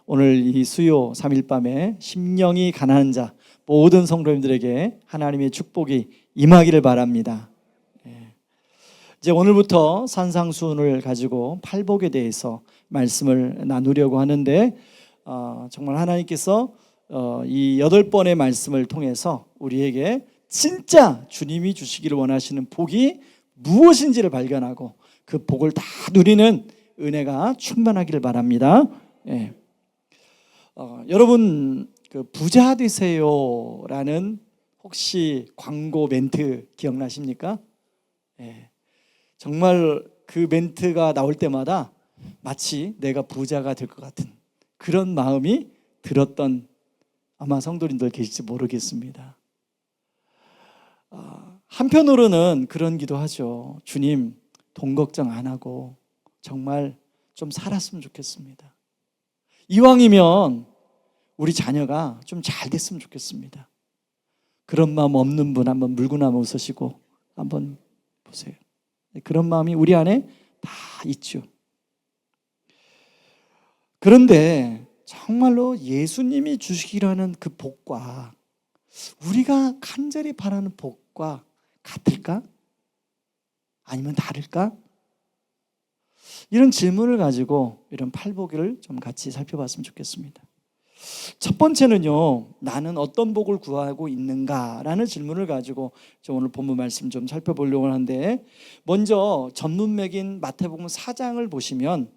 오늘 이 수요 3일 밤에 심령이 가난한 자 모든 성도님들에게 하나님의 축복이 임하기를 바랍니다. 이제 오늘부터 산상수훈을 가지고 팔복에 대해서 말씀을 나누려고 하는데 정말 하나님께서 이 8번의 말씀을 통해서 우리에게 진짜 주님이 주시기를 원하시는 복이 무엇인지를 발견하고 그 복을 다 누리는 은혜가 충만하기를 바랍니다. 여러분 그 부자 되세요라는 혹시 광고 멘트 기억나십니까? 정말 그 멘트가 나올 때마다 마치 내가 부자가 될 것 같은 그런 마음이 들었던 아마 성도님들 계실지 모르겠습니다. 한편으로는 그런 기도 하죠. 주님, 돈 걱정 안 하고 정말 좀 살았으면 좋겠습니다. 이왕이면 우리 자녀가 좀 잘 됐으면 좋겠습니다. 그런 마음 없는 분 한번 물구나무 웃으시고 한번 보세요. 그런 마음이 우리 안에 다 있죠. 그런데 정말로 예수님이 주시기로 하는 그 복과 우리가 간절히 바라는 복과 같을까? 아니면 다를까? 이런 질문을 가지고 이런 팔복을 좀 같이 살펴봤으면 좋겠습니다. 첫 번째는요, 나는 어떤 복을 구하고 있는가라는 질문을 가지고 오늘 본문 말씀 좀 살펴보려고 하는데, 먼저 전문맥인 마태복음 4장을 보시면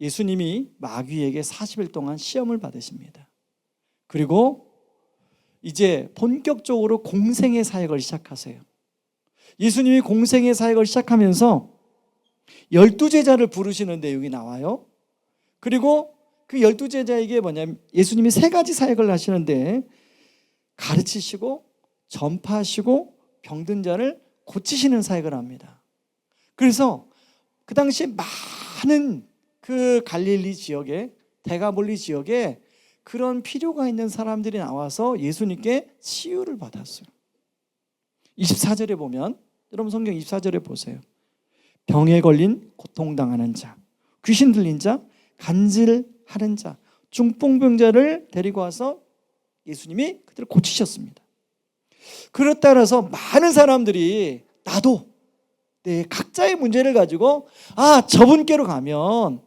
예수님이 마귀에게 40일 동안 시험을 받으십니다. 그리고 이제 본격적으로 공생의 사역을 시작하세요. 예수님이 공생의 사역을 시작하면서 12제자를 부르시는 내용이 나와요. 그리고 그 12제자에게 뭐냐면 예수님이 3가지 사역을 하시는데, 가르치시고 전파하시고 병든 자를 고치시는 사역을 합니다. 그래서 그 당시 많은 그 갈릴리 지역에, 데가볼리 지역에 그런 필요가 있는 사람들이 나와서 예수님께 치유를 받았어요. 24절에 보면, 여러분 성경 24절에 보세요. 병에 걸린 고통당하는 자, 귀신 들린 자, 간질하는 자, 중풍병자를 데리고 와서 예수님이 그들을 고치셨습니다. 그렇다 따라서 많은 사람들이 나도 내 각자의 문제를 가지고 저분께로 가면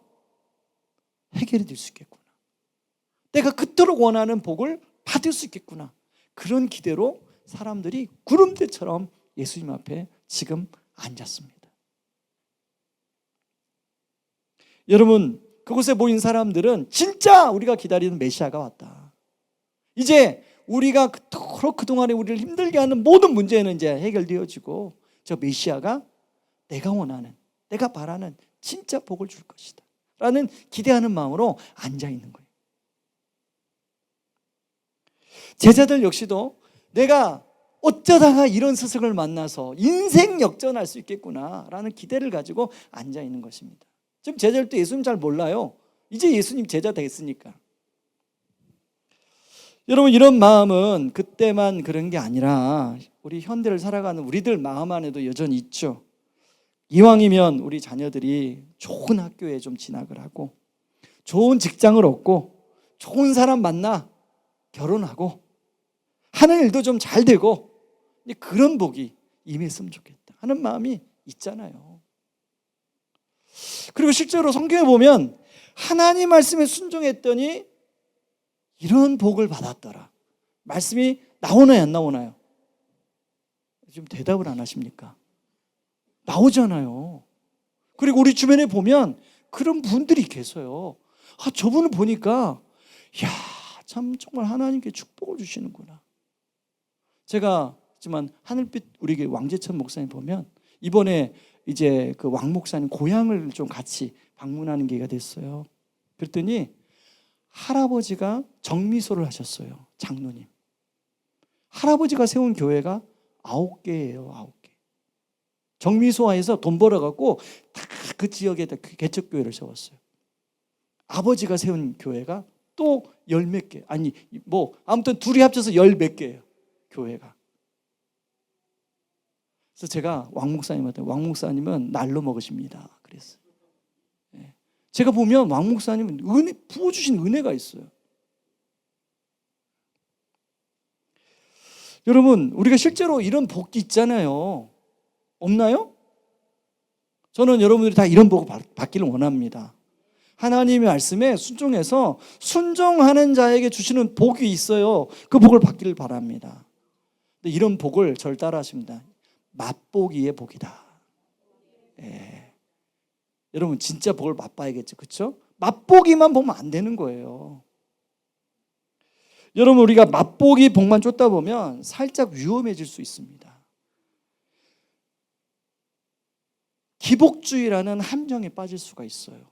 해결이 될 수 있겠구나, 내가 그토록 원하는 복을 받을 수 있겠구나, 그런 기대로 사람들이 구름대처럼 예수님 앞에 지금 앉았습니다. 여러분, 그곳에 모인 사람들은 진짜 우리가 기다리는 메시아가 왔다, 이제 우리가 그토록 그동안에 우리를 힘들게 하는 모든 문제는 이제 해결되어지고 저 메시아가 내가 원하는, 내가 바라는 진짜 복을 줄 것이다 라는 기대하는 마음으로 앉아있는 거예요. 제자들 역시도 내가 어쩌다가 이런 스승을 만나서 인생 역전할 수 있겠구나 라는 기대를 가지고 앉아있는 것입니다. 지금 제자들도 예수님 잘 몰라요. 이제 예수님 제자 됐으니까. 여러분, 이런 마음은 그때만 그런 게 아니라 우리 현대를 살아가는 우리들 마음 안에도 여전히 있죠. 이왕이면 우리 자녀들이 좋은 학교에 좀 진학을 하고 좋은 직장을 얻고 좋은 사람 만나 결혼하고 하는 일도 좀 잘 되고 그런 복이 임했으면 좋겠다 하는 마음이 있잖아요. 그리고 실제로 성경에 보면 하나님 말씀에 순종했더니 이런 복을 받았더라, 말씀이 나오나요 안 나오나요? 지금 대답을 안 하십니까? 나오잖아요. 그리고 우리 주변에 보면 그런 분들이 계세요. 저분을 보니까 참 정말 하나님께 축복을 주시는구나. 제가 하지만 하늘빛 우리 왕재천 목사님 보면 이번에 이제 그 왕 목사님 고향을 좀 같이 방문하는 기회가 됐어요. 그랬더니 할아버지가 정미소를 하셨어요. 장로님. 할아버지가 세운 교회가 9개예요. 9개. 정미소화해서 돈 벌어갖고 다 그 지역에다 개척교회를 세웠어요. 아버지가 세운 교회가 또 10몇 개, 아무튼 둘이 합쳐서 10몇 개예요, 교회가. 그래서 제가 왕 목사님한테, 왕 목사님은 날로 먹으십니다 그랬어요. 제가 보면 왕 목사님은 은혜 부어주신 은혜가 있어요. 여러분, 우리가 실제로 이런 복이 있잖아요. 없나요? 저는 여러분들이 다 이런 복을 받기를 원합니다. 하나님의 말씀에 순종해서 순종하는 자에게 주시는 복이 있어요. 그 복을 받기를 바랍니다. 근데 이런 복을 절 따라하십니다. 맛보기의 복이다. 예. 여러분 진짜 복을 맛봐야겠죠, 그렇죠? 맛보기만 보면 안 되는 거예요. 여러분, 우리가 맛보기 복만 쫓다 보면 살짝 위험해질 수 있습니다. 기복주의라는 함정에 빠질 수가 있어요.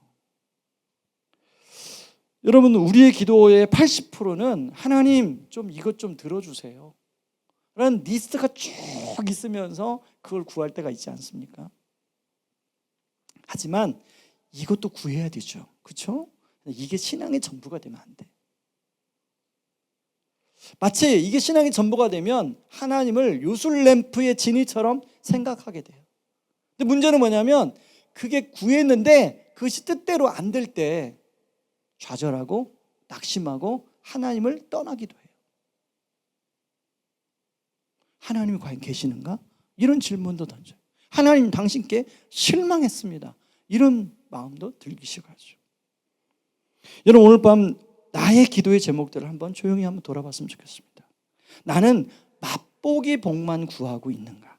여러분, 우리의 기도의 80%는 하나님 좀 이것 좀 들어주세요 라는 리스트가 쭉 있으면서 그걸 구할 때가 있지 않습니까? 하지만 이것도 구해야 되죠, 그렇죠? 이게 신앙의 전부가 되면 안 돼. 마치 이게 신앙의 전부가 되면 하나님을 요술램프의 진이처럼 생각하게 돼요. 근데 문제는 뭐냐면 그게 구했는데 그것이 뜻대로 안 될 때 좌절하고 낙심하고 하나님을 떠나기도 해요. 하나님이 과연 계시는가? 이런 질문도 던져요. 하나님 당신께 실망했습니다. 이런 마음도 들기 시작하죠. 여러분, 오늘 밤 나의 기도의 제목들을 한번 조용히 한번 돌아봤으면 좋겠습니다. 나는 맛보기 복만 구하고 있는가?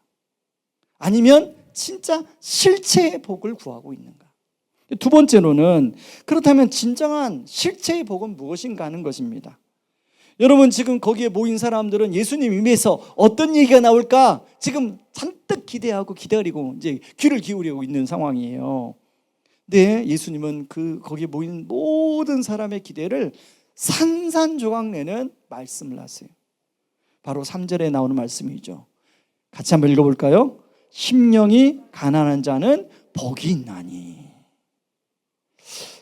아니면 진짜 실체의 복을 구하고 있는가? 두 번째로는 그렇다면 진정한 실체의 복은 무엇인가 하는 것입니다. 여러분, 지금 거기에 모인 사람들은 예수님 임에서 어떤 얘기가 나올까 지금 잔뜩 기대하고 기다리고 이제 귀를 기울이고 있는 상황이에요. 네, 예수님은 거기에 모인 모든 사람의 기대를 산산조각 내는 말씀을 하세요. 바로 3절에 나오는 말씀이죠. 같이 한번 읽어볼까요? 심령이 가난한 자는 복이 있나니.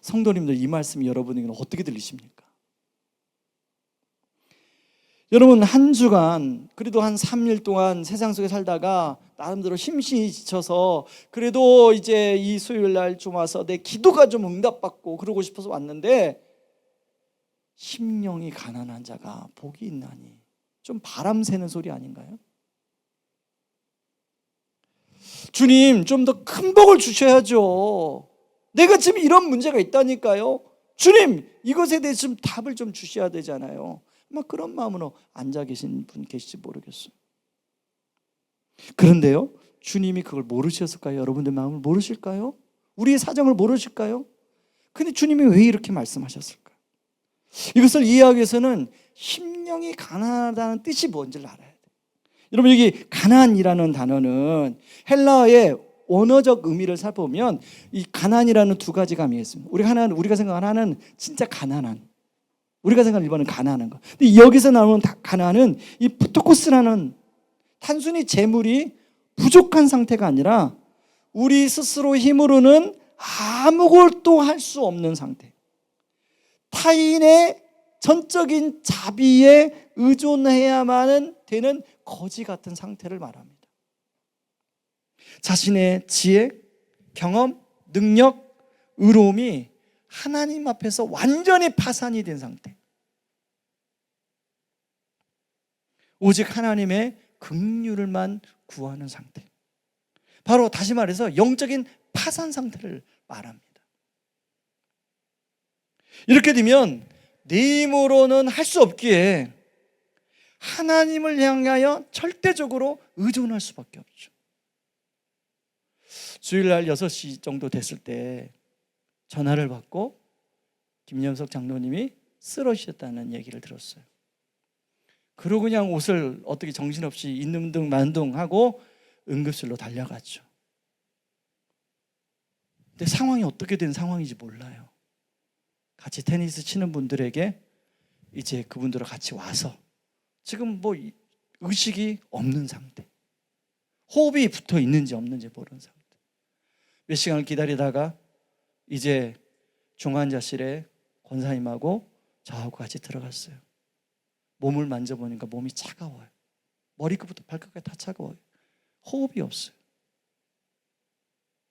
성도님들, 이 말씀이 여러분에게는 어떻게 들리십니까? 여러분, 한 주간 그래도 한 3일 동안 세상 속에 살다가 나름대로 심신이 지쳐서 그래도 이제 이 수요일 날 좀 와서 내 기도가 좀 응답받고 그러고 싶어서 왔는데 심령이 가난한 자가 복이 있나니. 좀 바람 새는 소리 아닌가요? 주님, 좀 더 큰 복을 주셔야죠. 내가 지금 이런 문제가 있다니까요. 주님, 이것에 대해서 좀 답을 좀 주셔야 되잖아요. 막 그런 마음으로 앉아 계신 분 계실지 모르겠어요. 그런데요, 주님이 그걸 모르셨을까요? 여러분들 마음을 모르실까요? 우리의 사정을 모르실까요? 근데 주님이 왜 이렇게 말씀하셨을까? 이것을 이해하기 위해서는 심령이 가난하다는 뜻이 뭔지를 알아야 돼요. 여러분, 여기 가난이라는 단어는 헬라어의 원어적 의미를 살펴보면 이 가난이라는 두 가지가 의미가 있습니다. 우리가 생각하는 하나는 진짜 가난한, 우리가 생각하는 일반은 가난한 거. 근데 여기서 나오는 가난은 이 푸토코스라는 단순히 재물이 부족한 상태가 아니라 우리 스스로 힘으로는 아무것도 할 수 없는 상태, 타인의 전적인 자비에 의존해야만 되는 거지 같은 상태를 말합니다. 자신의 지혜, 경험, 능력, 의로움이 하나님 앞에서 완전히 파산이 된 상태, 오직 하나님의 긍휼을만 구하는 상태, 바로 다시 말해서 영적인 파산 상태를 말합니다. 이렇게 되면 내 힘으로는 할 수 없기에 하나님을 향하여 절대적으로 의존할 수밖에 없죠. 주일날 6시 정도 됐을 때 전화를 받고 김영석 장로님이 쓰러지셨다는 얘기를 들었어요. 그러고 그냥 옷을 어떻게 정신없이 있는 둥 마는 둥 하고 응급실로 달려갔죠. 근데 상황이 어떻게 된 상황인지 몰라요. 같이 테니스 치는 분들에게 이제 그분들과 같이 와서 지금 뭐 의식이 없는 상태, 호흡이 붙어 있는지 없는지 모르는 상태. 몇 시간을 기다리다가 이제 중환자실에 권사님하고 저하고 같이 들어갔어요. 몸을 만져보니까 몸이 차가워요. 머리끝부터 발끝까지 다 차가워요. 호흡이 없어요.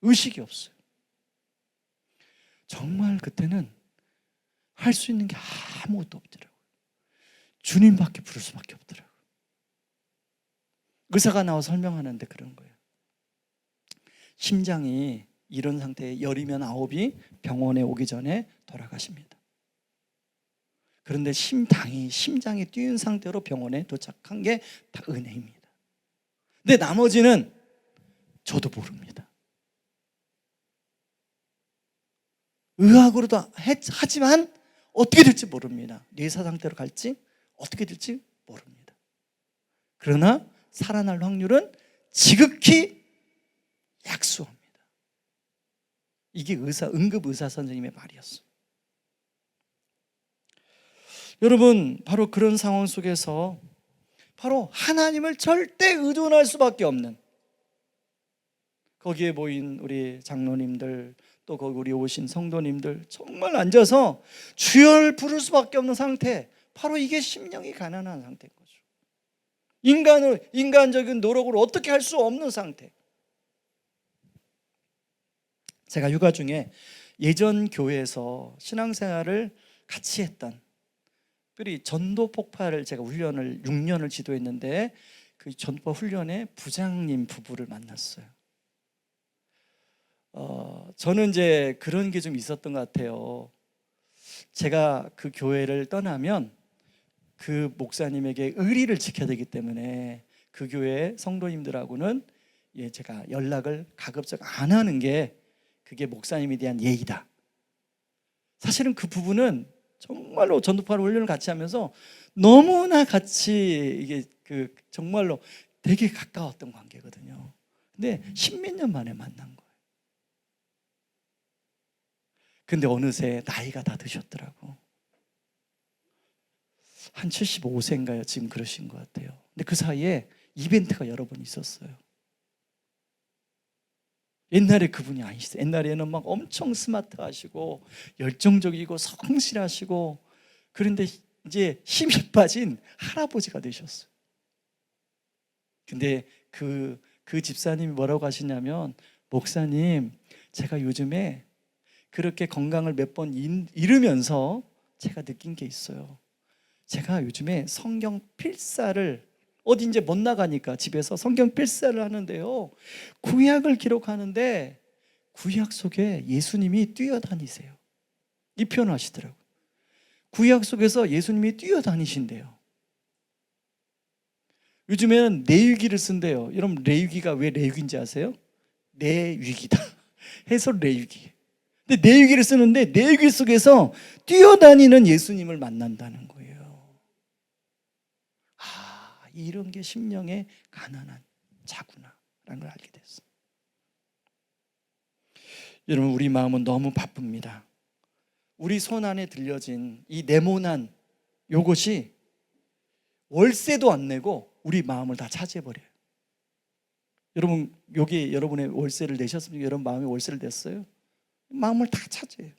의식이 없어요. 정말 그때는 할 수 있는 게 아무것도 없더라고요. 주님밖에 부를 수밖에 없더라고요. 의사가 나와서 설명하는데 그런 거예요. 심장이 이런 상태에 열이면 9이 병원에 오기 전에 돌아가십니다. 그런데 심장이 뛰는 상태로 병원에 도착한 게 다 은혜입니다. 근데 나머지는 저도 모릅니다. 의학으로도 하지만 어떻게 될지 모릅니다. 뇌사 상태로 갈지 어떻게 될지 모릅니다. 그러나 살아날 확률은 지극히 약수합니다. 이게 응급의사 선생님의 말이었어요. 여러분, 바로 그런 상황 속에서 바로 하나님을 절대 의존할 수밖에 없는, 거기에 모인 우리 장로님들, 또 거기 우리 오신 성도님들 정말 앉아서 주여를 부를 수밖에 없는 상태, 바로 이게 심령이 가난한 상태인 거죠. 인간적인 노력으로 어떻게 할 수 없는 상태. 제가 육아 중에 예전 교회에서 신앙생활을 같이 했던, 특별히 전도 폭발을 제가 훈련을 6년을 지도했는데 그 전도 훈련에 부장님 부부를 만났어요. 저는 이제 그런 게 좀 있었던 것 같아요. 제가 그 교회를 떠나면 그 목사님에게 의리를 지켜야 되기 때문에 그 교회 성도님들하고는 제가 연락을 가급적 안 하는 게, 그게 목사님에 대한 예의다. 사실은 그 부분은 정말로 전도파를 훈련을 같이 하면서 너무나 같이 이게 정말로 되게 가까웠던 관계거든요. 근데 10몇 년 만에 만난 거예요. 근데 어느새 나이가 다 드셨더라고. 한 75세인가요? 지금 그러신 것 같아요. 근데 그 사이에 이벤트가 여러 번 있었어요. 옛날에 그분이 아니시죠. 옛날에는 막 엄청 스마트하시고 열정적이고 성실하시고, 그런데 이제 힘이 빠진 할아버지가 되셨어요. 근데 그 집사님이 뭐라고 하시냐면, 목사님, 제가 요즘에 그렇게 건강을 몇 번 잃으면서 제가 느낀 게 있어요. 제가 요즘에 성경 필사를, 어디 이제 못 나가니까 집에서 성경 필사를 하는데요, 구약을 기록하는데 구약 속에 예수님이 뛰어다니세요. 이 표현을 하시더라고요. 구약 속에서 예수님이 뛰어다니신대요. 요즘에는 내위기를 쓴대요. 여러분, 내위기가 왜 내위기인지 아세요? 내위기다 해서 내위기. 근데 내위기를 쓰는데 내위기 속에서 뛰어다니는 예수님을 만난다는 거예요. 이런 게 심령의 가난한 자구나라는 걸 알게 됐어요. 여러분, 우리 마음은 너무 바쁩니다. 우리 손 안에 들려진 이 네모난 요것이 월세도 안 내고 우리 마음을 다 차지해버려요. 여러분, 여기 여러분의 월세를 내셨습니까? 여러분 마음에 월세를 냈어요? 마음을 다 차지해요.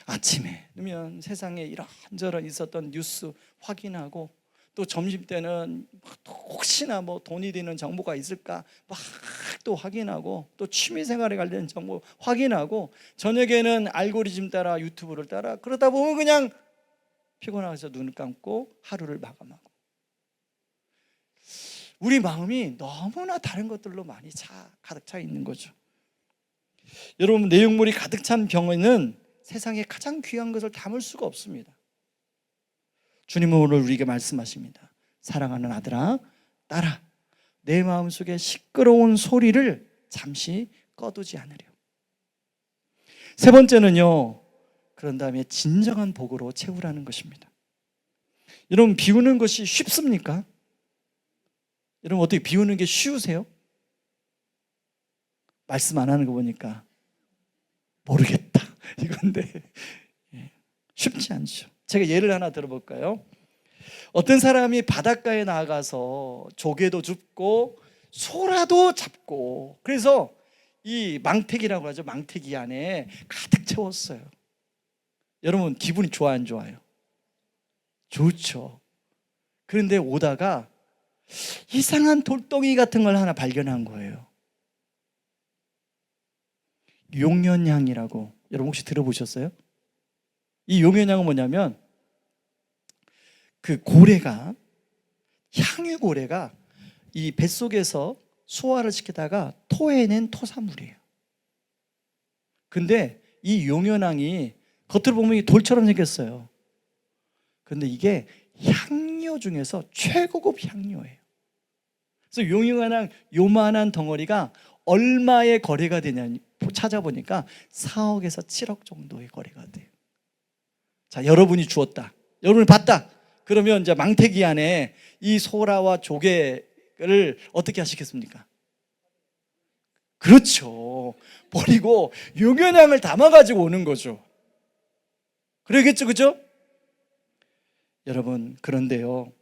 아침에 그러면 세상에 이런저런 있었던 뉴스 확인하고, 또 점심때는 혹시나 뭐 돈이 되는 정보가 있을까 막 또 확인하고, 또 취미생활에 관련된 정보 확인하고, 저녁에는 알고리즘 따라 유튜브를 따라, 그러다 보면 그냥 피곤해서 눈을 감고 하루를 마감하고. 우리 마음이 너무나 다른 것들로 많이 가득 차 있는 거죠. 여러분, 내용물이 가득 찬 병에는 세상에 가장 귀한 것을 담을 수가 없습니다. 주님은 오늘 우리에게 말씀하십니다. 사랑하는 아들아, 딸아, 내 마음속에 시끄러운 소리를 잠시 꺼두지 않으려. 세 번째는요, 그런 다음에 진정한 복으로 채우라는 것입니다. 여러분, 비우는 것이 쉽습니까? 여러분, 어떻게 비우는 게 쉬우세요? 말씀 안 하는 거 보니까 모르겠다 이건데 쉽지 않죠. 제가 예를 하나 들어볼까요? 어떤 사람이 바닷가에 나가서 조개도 줍고 소라도 잡고, 그래서 이 망태기라고 하죠. 망태기 안에 가득 채웠어요. 여러분, 기분이 좋아 안 좋아요? 좋죠. 그런데 오다가 이상한 돌덩이 같은 걸 하나 발견한 거예요. 용련향이라고 여러분 혹시 들어보셨어요? 이 용연양은 뭐냐면 그 고래가, 향유고래가 이 뱃속에서 소화를 시키다가 토해낸 토사물이에요. 근데 이 용연왕이 겉으로 보면 돌처럼 생겼어요. 근데 이게 향료 중에서 최고급 향료예요. 그래서 용연왕 요만한 덩어리가 얼마의 거래가 되냐 찾아보니까 4억에서 7억 정도의 거래가 돼요. 자, 여러분이 주었다, 여러분이 봤다, 그러면 이제 망태기 안에 이 소라와 조개를 어떻게 하시겠습니까? 그렇죠. 버리고 용연양을 담아가지고 오는 거죠. 그러겠죠, 그죠? 여러분, 그런데요,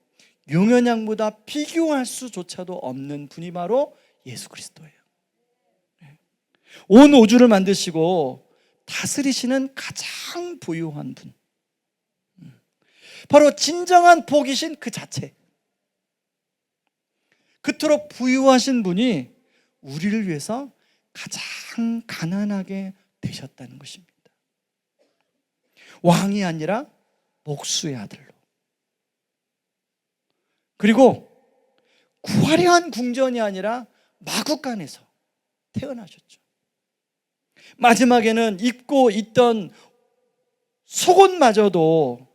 용연양보다 비교할 수조차도 없는 분이 바로 예수 그리스도예요. 온 우주를 만드시고 다스리시는 가장 부유한 분, 바로 진정한 복이신 그 자체. 그토록 부유하신 분이 우리를 위해서 가장 가난하게 되셨다는 것입니다. 왕이 아니라 목수의 아들로, 그리고 화려한 궁전이 아니라 마구간에서 태어나셨죠. 마지막에는 입고 있던 속옷마저도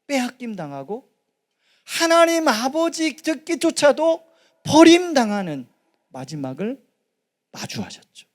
빼앗김 당하고 하나님 아버지 듣기조차도 버림당하는 마지막을 마주하셨죠.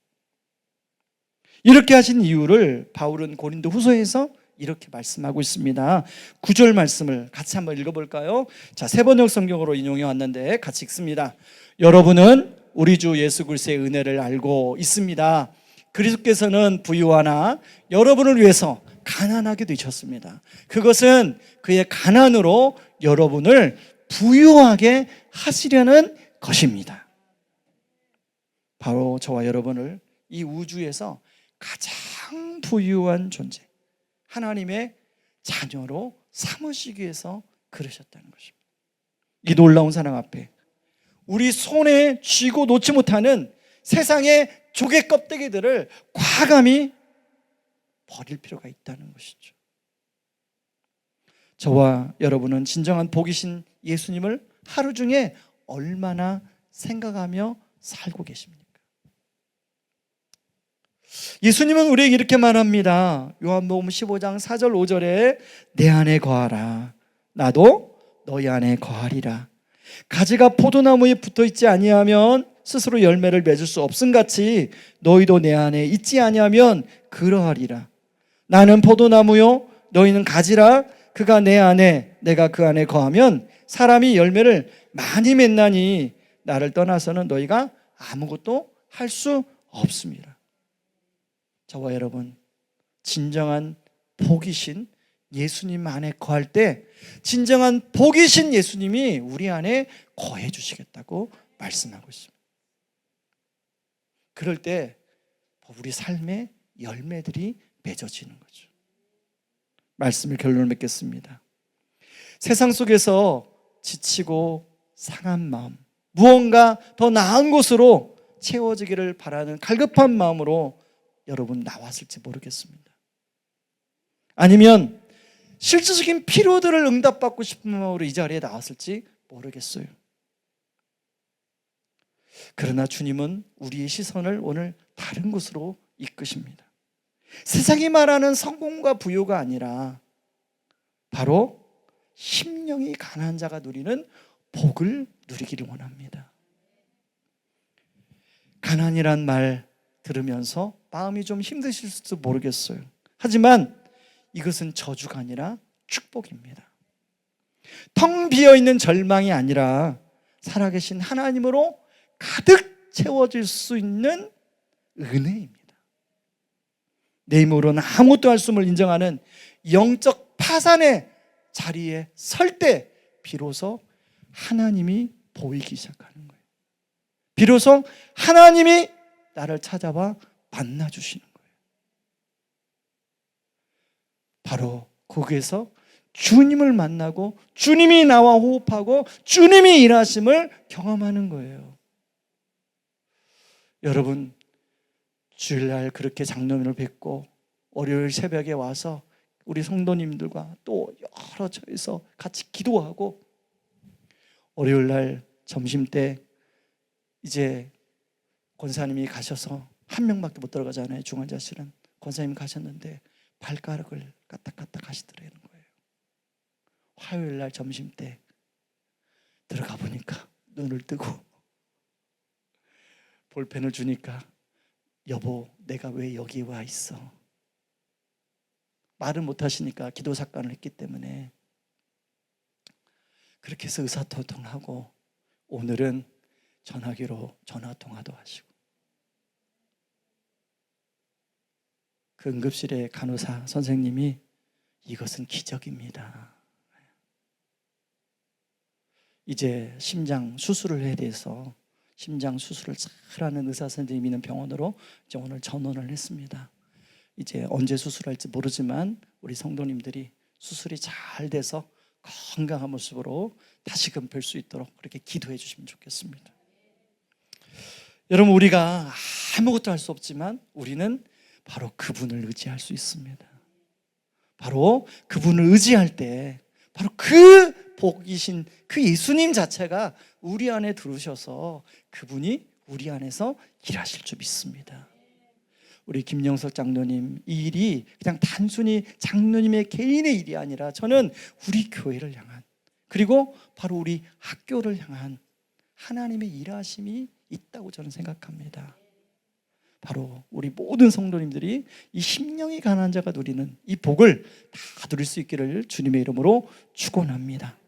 이렇게 하신 이유를 바울은 고린도 후서에서 이렇게 말씀하고 있습니다. 9절 말씀을 같이 한번 읽어볼까요? 자, 세번역 성경으로 인용해 왔는데 같이 읽습니다. 여러분은 우리 주 예수 그리스도의 은혜를 알고 있습니다. 그리스도께서는 부유하나 여러분을 위해서 가난하게 되셨습니다. 그것은 그의 가난으로 여러분을 부유하게 하시려는 것입니다. 바로 저와 여러분을 이 우주에서 가장 부유한 존재, 하나님의 자녀로 삼으시기 위해서 그러셨다는 것입니다. 이 놀라운 사랑 앞에 우리 손에 쥐고 놓지 못하는 세상의 조개 껍데기들을 과감히 버릴 필요가 있다는 것이죠. 저와 여러분은 진정한 복이신 예수님을 하루 중에 얼마나 생각하며 살고 계십니까? 예수님은 우리에게 이렇게 말합니다. 요한복음 15장 4절 5절에 내 안에 거하라, 나도 너희 안에 거하리라. 가지가 포도나무에 붙어있지 아니하면 스스로 열매를 맺을 수 없음같이 너희도 내 안에 있지 아니하면 그러하리라. 나는 포도나무요 너희는 가지라. 그가 내 안에 내가 그 안에 거하면 사람이 열매를 많이 맺나니 나를 떠나서는 너희가 아무것도 할 수 없습니다. 저와 여러분, 진정한 복이신 예수님 안에 거할 때 진정한 복이신 예수님이 우리 안에 거해 주시겠다고 말씀하고 있습니다. 그럴 때 우리 삶의 열매들이 맺어지는 거죠. 말씀을 결론을 맺겠습니다. 세상 속에서 지치고 상한 마음, 무언가 더 나은 곳으로 채워지기를 바라는 갈급한 마음으로 여러분 나왔을지 모르겠습니다. 아니면 실질적인 필요들을 응답받고 싶은 마음으로 이 자리에 나왔을지 모르겠어요. 그러나 주님은 우리의 시선을 오늘 다른 곳으로 이끄십니다. 세상이 말하는 성공과 부요가 아니라 바로 심령이 가난한 자가 누리는 복을 누리기를 원합니다. 가난이란 말 들으면서 마음이 좀 힘드실지도 모르겠어요. 하지만 이것은 저주가 아니라 축복입니다. 텅 비어있는 절망이 아니라 살아계신 하나님으로 가득 채워질 수 있는 은혜입니다. 내 힘으로는 아무것도 할 수 없음을 인정하는 영적 파산의 자리에 설 때 비로소 하나님이 보이기 시작하는 거예요. 비로소 하나님이 나를 찾아와 만나주시는 거예요. 바로 거기에서 주님을 만나고 주님이 나와 호흡하고 주님이 일하심을 경험하는 거예요. 여러분, 주일날 그렇게 장로님을 뵙고 월요일 새벽에 와서 우리 성도님들과 또 여러 저에서 같이 기도하고, 월요일 날 점심 때 이제 권사님이 가셔서 한 명밖에 못 들어가잖아요. 중환자실은. 권사님이 가셨는데 발가락을 까딱까딱 하시더라는 거예요. 화요일 날 점심 때 들어가 보니까 눈을 뜨고 볼펜을 주니까, 여보, 내가 왜 여기 와 있어? 말을 못 하시니까 기도 삭관을 했기 때문에. 그렇게 해서 의사소통하고, 오늘은 전화기로 전화통화도 하시고, 그 응급실의 간호사 선생님이 이것은 기적입니다. 이제 심장 수술을 해야 돼서 심장 수술을 잘하는 의사 선생님이 있는 병원으로 이제 오늘 전원을 했습니다. 이제 언제 수술할지 모르지만 우리 성도님들이 수술이 잘 돼서 건강한 모습으로 다시금 뵐 수 있도록 그렇게 기도해 주시면 좋겠습니다. 여러분, 우리가 아무것도 할 수 없지만 우리는 바로 그분을 의지할 수 있습니다. 바로 그분을 의지할 때 바로 그 복이신 그 예수님 자체가 우리 안에 들어오셔서 그분이 우리 안에서 일하실 줄 믿습니다. 우리 김영석 장로님, 이 일이 그냥 단순히 장로님의 개인의 일이 아니라 저는 우리 교회를 향한, 그리고 바로 우리 학교를 향한 하나님의 일하심이 있다고 저는 생각합니다. 바로 우리 모든 성도님들이 이 심령이 가난한 자가 누리는 이 복을 다 누릴 수 있기를 주님의 이름으로 축원합니다.